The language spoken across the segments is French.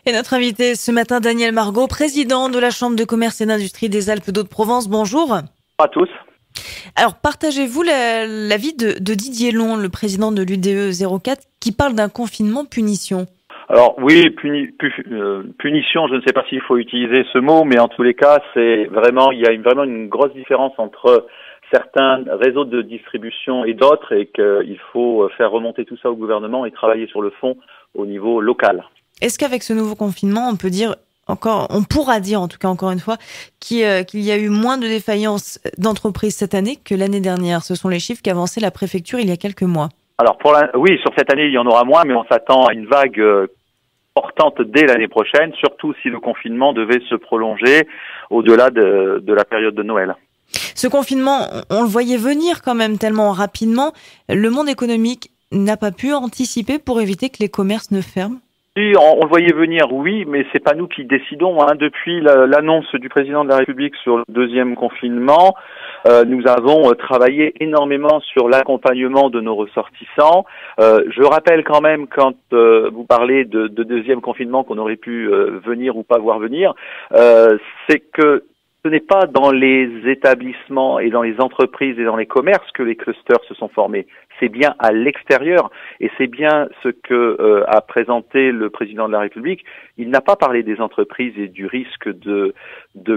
Et notre invité ce matin, Daniel Margot, président de la Chambre de commerce et d'industrie des Alpes d'Haute-Provence. Bonjour. À tous. Alors, partagez-vous l'avis de Didier Long, le président de l'UDE 04, qui parle d'un confinement punition? Alors oui, punition, je ne sais pas s'il faut utiliser ce mot, mais en tous les cas, il y a vraiment une grosse différence entre certains réseaux de distribution et d'autres, et qu'il faut faire remonter tout ça au gouvernement et travailler sur le fond au niveau local. Est-ce qu'avec ce nouveau confinement, on pourra dire en tout cas encore une fois qu'il y a eu moins de défaillances d'entreprises cette année que l'année dernière? Ce sont les chiffres qu'avançait la préfecture il y a quelques mois. Alors oui, sur cette année, il y en aura moins, mais on s'attend à une vague importante dès l'année prochaine, surtout si le confinement devait se prolonger au-delà de la période de Noël. Ce confinement, on le voyait venir quand même tellement rapidement. Le monde économique n'a pas pu anticiper pour éviter que les commerces ne ferment? Oui, on le voyait venir, oui, mais c'est pas nous qui décidons. Depuis l'annonce du président de la République sur le deuxième confinement, nous avons travaillé énormément sur l'accompagnement de nos ressortissants. Je rappelle quand même, quand vous parlez de deuxième confinement qu'on aurait pu venir ou pas voir venir, c'est que ce n'est pas dans les établissements et dans les entreprises et dans les commerces que les clusters se sont formés. C'est bien à l'extérieur, et c'est bien ce que a présenté le président de la République. Il n'a pas parlé des entreprises et du risque de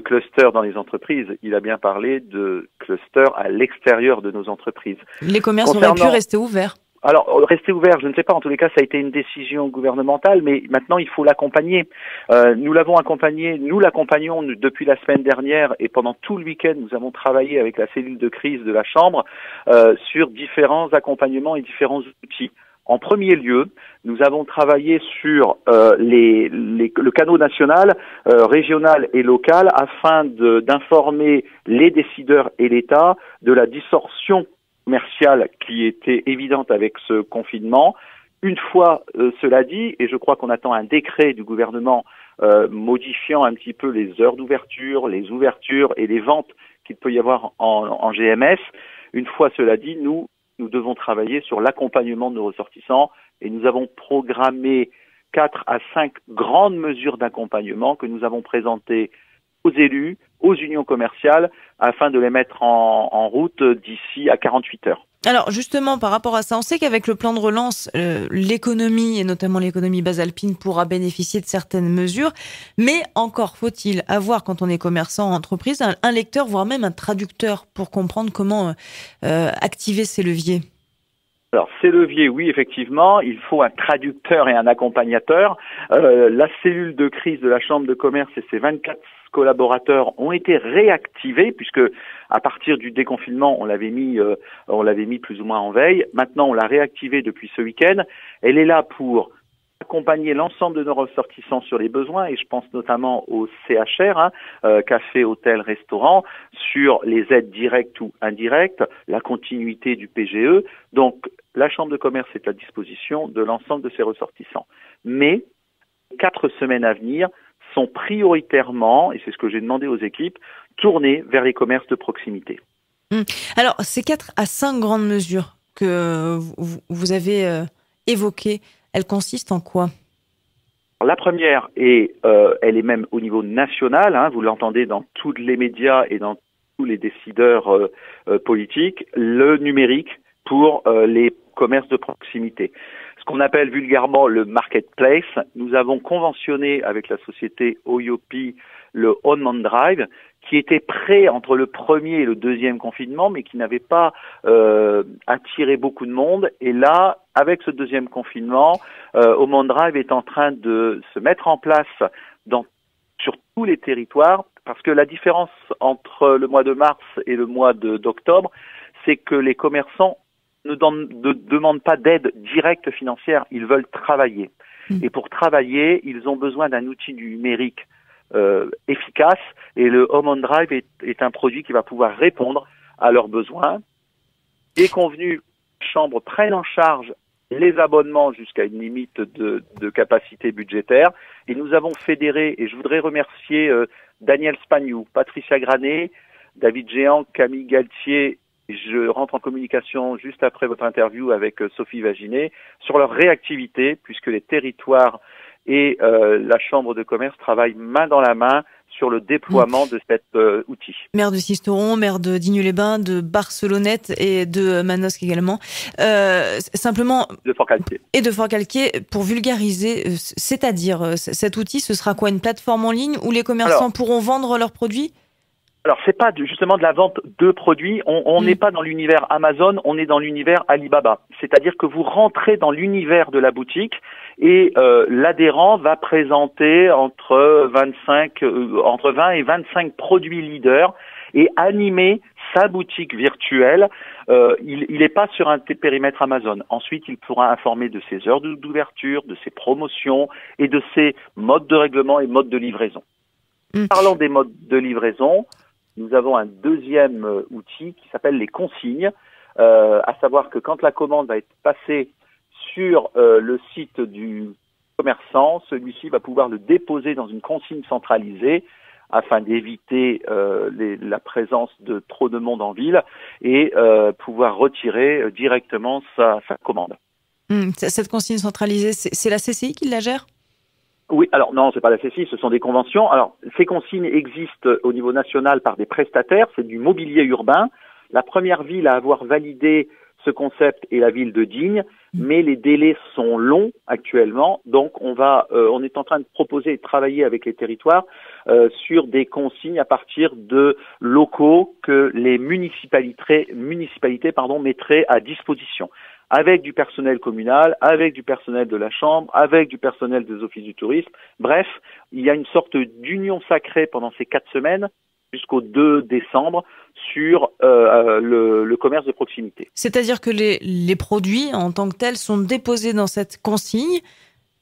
clusters dans les entreprises. Il a bien parlé de clusters à l'extérieur de nos entreprises. Les commerces auraient pu rester ouverts. Alors, rester ouvert, je ne sais pas. En tous les cas, ça a été une décision gouvernementale, mais maintenant, il faut l'accompagner. Nous l'accompagnons depuis la semaine dernière, et pendant tout le week-end, nous avons travaillé avec la cellule de crise de la Chambre sur différents accompagnements et différents outils. En premier lieu, nous avons travaillé sur le canal national, régional et local, afin d'informer les décideurs et l'État de la distorsion commerciale qui était évidente avec ce confinement. Une fois cela dit, et je crois qu'on attend un décret du gouvernement modifiant un petit peu les heures d'ouverture, les ouvertures et les ventes qu'il peut y avoir en GMS, une fois cela dit, nous devons travailler sur l'accompagnement de nos ressortissants, et nous avons programmé 4 à 5 grandes mesures d'accompagnement que nous avons présentées aux élus, aux unions commerciales, afin de les mettre en route d'ici à 48 heures. Alors justement, par rapport à ça, on sait qu'avec le plan de relance, l'économie, et notamment l'économie basalpine, pourra bénéficier de certaines mesures, mais encore faut-il avoir, quand on est commerçant, entreprise, un lecteur, voire même un traducteur, pour comprendre comment activer ces leviers. Alors, ces leviers, oui, effectivement, il faut un traducteur et un accompagnateur. La cellule de crise de la Chambre de commerce et ses 24 collaborateurs ont été réactivés, puisque à partir du déconfinement, on l'avait mis plus ou moins en veille. Maintenant, on l'a réactivée depuis ce week-end. Elle est là pour accompagner l'ensemble de nos ressortissants sur les besoins, et je pense notamment au CHR, café, hôtel, restaurant, sur les aides directes ou indirectes, la continuité du PGE. Donc, la Chambre de commerce est à disposition de l'ensemble de ses ressortissants. Mais 4 semaines à venir sont prioritairement, et c'est ce que j'ai demandé aux équipes, tournées vers les commerces de proximité. Alors, ces 4 à 5 grandes mesures que vous avez évoquées, elles consistent en quoi? La première, elle est même au niveau national, vous l'entendez dans tous les médias et dans tous les décideurs politiques, le numérique pour les commerces de proximité. Ce qu'on appelle vulgairement le marketplace. Nous avons conventionné avec la société Oyopi le On Drive, qui était prêt entre le premier et le deuxième confinement, mais qui n'avait pas attiré beaucoup de monde. Et là, avec ce deuxième confinement, On Drive est en train de se mettre en place sur tous les territoires, parce que la différence entre le mois de mars et le mois d'octobre, c'est que les commerçants ne demandent pas d'aide directe financière, ils veulent travailler. Et pour travailler, ils ont besoin d'un outil numérique efficace, et le Home on Drive est un produit qui va pouvoir répondre à leurs besoins. Et convenu, les chambres prennent en charge les abonnements jusqu'à une limite de capacité budgétaire, et nous avons fédéré, et je voudrais remercier Daniel Spagnou, Patricia Granet, David Géant, Camille Galtier. Je rentre en communication juste après votre interview avec Sophie Vaginet sur leur réactivité, puisque les territoires et la Chambre de commerce travaille main dans la main sur le déploiement de cet outil. Maire de Sisteron, maire de Digne-les-Bains, de Barcelonnette et de Manosque également. Simplement... De Forcalquier. Et de Forcalquier, pour vulgariser, c'est-à-dire cet outil, ce sera quoi, une plateforme en ligne où les commerçants pourront vendre leurs produits ? Alors, c'est pas justement de la vente de produits. On n'est pas dans l'univers Amazon, on est dans l'univers Alibaba. C'est-à-dire que vous rentrez dans l'univers de la boutique et l'adhérent va présenter entre 20 et 25 produits leaders et animer sa boutique virtuelle. Il n'est pas sur un périmètre Amazon. Ensuite, il pourra informer de ses heures d'ouverture, de ses promotions et de ses modes de règlement et modes de livraison. Parlant des modes de livraison, nous avons un deuxième outil qui s'appelle les consignes, à savoir que quand la commande va être passée sur le site du commerçant, celui-ci va pouvoir le déposer dans une consigne centralisée afin d'éviter la présence de trop de monde en ville et pouvoir retirer directement sa commande. Cette consigne centralisée, c'est la CCI qui la gère ? Oui, alors non, c'est pas la CCI, ce sont des conventions. Alors, ces consignes existent au niveau national par des prestataires, c'est du mobilier urbain. La première ville à avoir validé ce concept est la ville de Digne, mais les délais sont longs actuellement, donc on est en train de proposer et de travailler avec les territoires sur des consignes à partir de locaux que les municipalités mettraient à disposition, avec du personnel communal, avec du personnel de la Chambre, avec du personnel des offices du tourisme. Bref, il y a une sorte d'union sacrée pendant ces 4 semaines jusqu'au 2 décembre sur le commerce de proximité. C'est-à-dire que les produits en tant que tels sont déposés dans cette consigne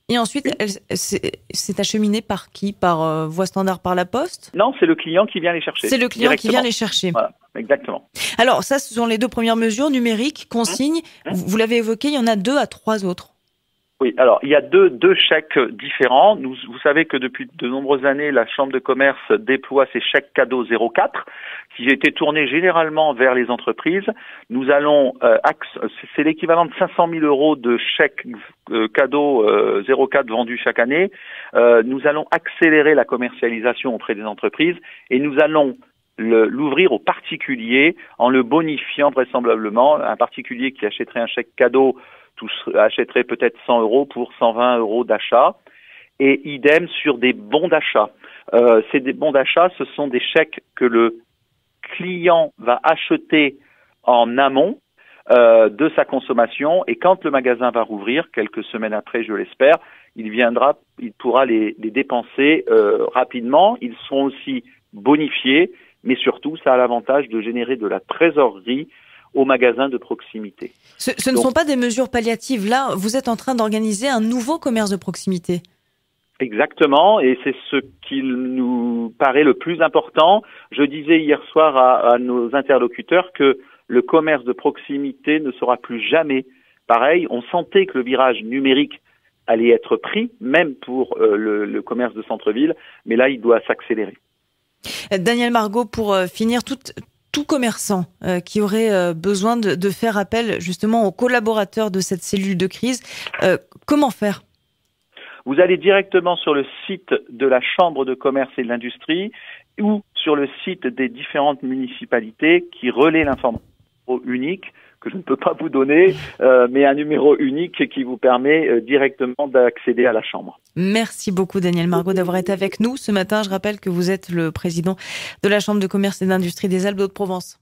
et ensuite c'est acheminé par qui ? Par voie standard, par la poste ? Non, c'est le client qui vient les chercher. C'est le client qui vient les chercher. Voilà, exactement. Alors ça, ce sont les 2 premières mesures, numériques, consignes. Vous l'avez évoqué, il y en a 2 à 3 autres. Oui, alors il y a deux chèques différents. Vous savez que depuis de nombreuses années, la Chambre de commerce déploie ses chèques cadeaux 04 qui étaient tournés généralement vers les entreprises. Nous allons, c'est l'équivalent de 500 000 € de chèques cadeaux 04 vendus chaque année. Nous allons accélérer la commercialisation auprès des entreprises et nous allons l'ouvrir aux particuliers en le bonifiant vraisemblablement. Un particulier qui achèterait un chèque cadeau achèterait peut-être 100 € pour 120 € d'achat, et idem sur des bons d'achat. Ces bons d'achat, ce sont des chèques que le client va acheter en amont de sa consommation, et quand le magasin va rouvrir, quelques semaines après, je l'espère, il pourra les dépenser rapidement. Ils seront aussi bonifiés, mais surtout, ça a l'avantage de générer de la trésorerie aux magasins de proximité. Ce ne sont pas des mesures palliatives. Là, vous êtes en train d'organiser un nouveau commerce de proximité. Exactement, et c'est ce qui nous paraît le plus important. Je disais hier soir à nos interlocuteurs que le commerce de proximité ne sera plus jamais pareil. On sentait que le virage numérique allait être pris, même pour le commerce de centre-ville, mais là, il doit s'accélérer. Daniel Margot, pour finir, tout commerçant qui aurait besoin de faire appel justement aux collaborateurs de cette cellule de crise, comment faire ? Vous allez directement sur le site de la Chambre de commerce et de l'industrie ou sur le site des différentes municipalités qui relaient l'information unique, que je ne peux pas vous donner, mais un numéro unique qui vous permet directement d'accéder à la Chambre. Merci beaucoup Daniel Margot d'avoir été avec nous ce matin. Je rappelle que vous êtes le président de la Chambre de commerce et d'industrie des Alpes-de-Haute-Provence.